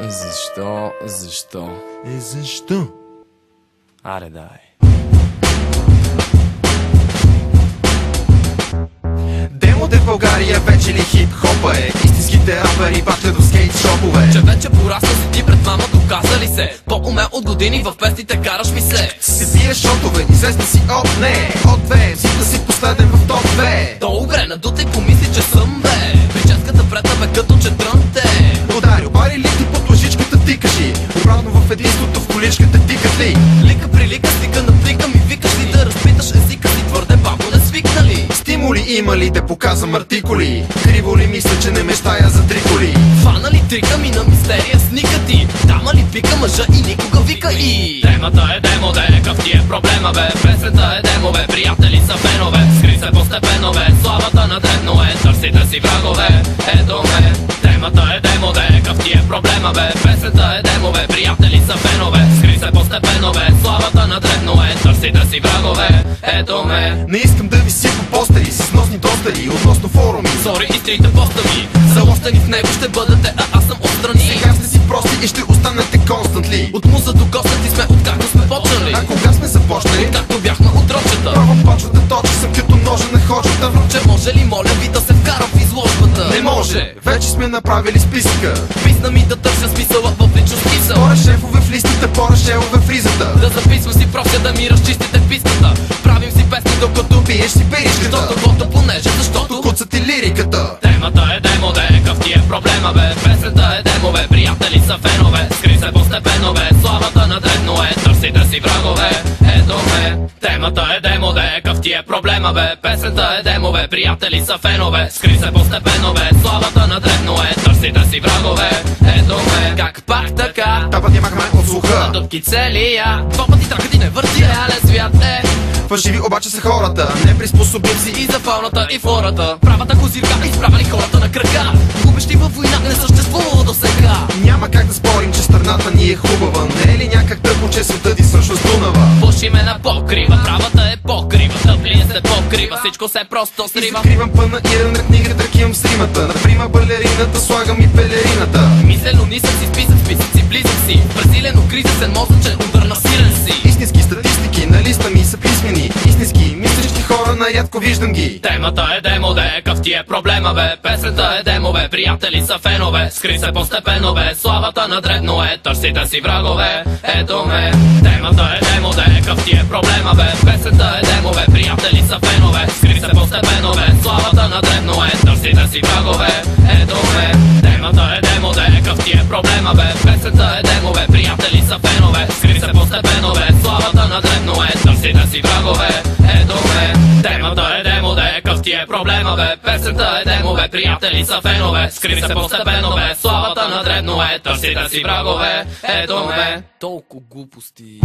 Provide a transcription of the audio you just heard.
Защо? Защо? Защо? Аре дай. Демоде в България вече ли хип-хопа е? Истинските рапъри бачат до скейт шопове. Че вече порасна си ти пред мама, доказа ли се? По-умел от години в песните караш ми се. Се пиеш шотове, известна си от не. От две, взита си последен в топ 2. Добре, надутай помисли, че съм бе. Прическата пред тебе като че трънте. Удари, обари ли ти под лъжичката ти кажи? Обратно в единството в количката ти ли? Лика прилика, стика на плика ми, викаш ли да разпиташ езика си, твърде бавно не свикнали. Стимули има ли да показвам артикули? Криво ли мисля, че не мечтая за триколи? Фана ли трика ми на мистерия с ника ти? Дама ли пика мъжа и никога вика и? Темата е демо, какъв ти е проблема бе? Песента е демо бе, приятели са фенове. Скри се постепенно бе, славата на дребно е. Търсите си врагове, ето ме. Темата е демо, какъв ти е проблема бе? Песента е демо бе, приятели са фенове. Скри се постепенно бе, славата на дребно е. Търсите си врагове, ето ме. Не искам да виси по постери с носни достъри относно форуми. Сори, изтрите поста ми, залощени в него ще бъдете, а аз съм отстрани. Сега сте си прости и ще останете константли. От муза до костати сме, откакто сме почнали. А кога сме започнали? Откакто бяхме от рочета. Пробвам почва да точа, съм като ножа на ходжата. Че може ли, моля ви, да се вкарам в изложбата? Не може, вече сме направили списъка. Писна ми да търся смисъла в лично смисъл. Пора шефове в листата, пора шефове в ризата. Да записвам си прося да ми разчистите пистата. Правим си песни докато пиеш си беришката. Защото понеже, защото куца ти лириката. Темата е демо, какъв ти е проблема бе? Песента е демо бе, приятели са фенове. Скри се постепенно бе, славата на дребно е. Търсите си врагове, ето ме. Темата е демо, какъв ти е проблема бе? Песента е демо бе, приятели са фенове. Скри се постепенно бе, славата на дребно е. Търсите си врагове, ето ме. Как пак така? Та път нямахме от слуха. Дупки целия, два пъти трака ти не върти, реален свят е. Фалшиви обаче са хората, не приспособим си И за фауната и флората. Правата козирка изправили хората на крака. Губещи във война не съществувало до сега. Няма как да спорим, че страната ни е хубава. Не е ли някак тъпо, че света ти свършва с Дунава? Пуши ме на покрива, правата е покрива. Тъплин се покрива, всичко се просто И срива. закривам пъна ира на книга, тръкивам с римата. Наприма балерината, слагам и пелерината. Мислено нисък си, списъци близък си. Бразилено кризисен мозъчен удар на сирен си. Истински статистики на листа ми са писмени. Истински мислещи хора, нарядко виждам ги. Темата е демо, какъв ти е проблема бе? Песента е демо бе, приятели са фенове. Скри се постепенно бе, славата на дребно е. Търсите си врагове, ето ме. Темата е демо, какъв ти е проблема бе? Песента е демо бе, приятели са фенове. Скри се постепенно бе, славата на дребно е. Търсите си врагове, ето ме. Темата е демо, какъв ти е проблема бе? Песента е демо бе, приятели са фенове. Скри се постепенно бе, славата на дребно е. Търсите си врагове, ето ме. Темата е демо, какъв ти е проблема бе? Песента е демо бе, приятели са фенове. Скри се постепенно бе, славата на дребно е. Търсите си врагове, ето ме. Толкова глупости.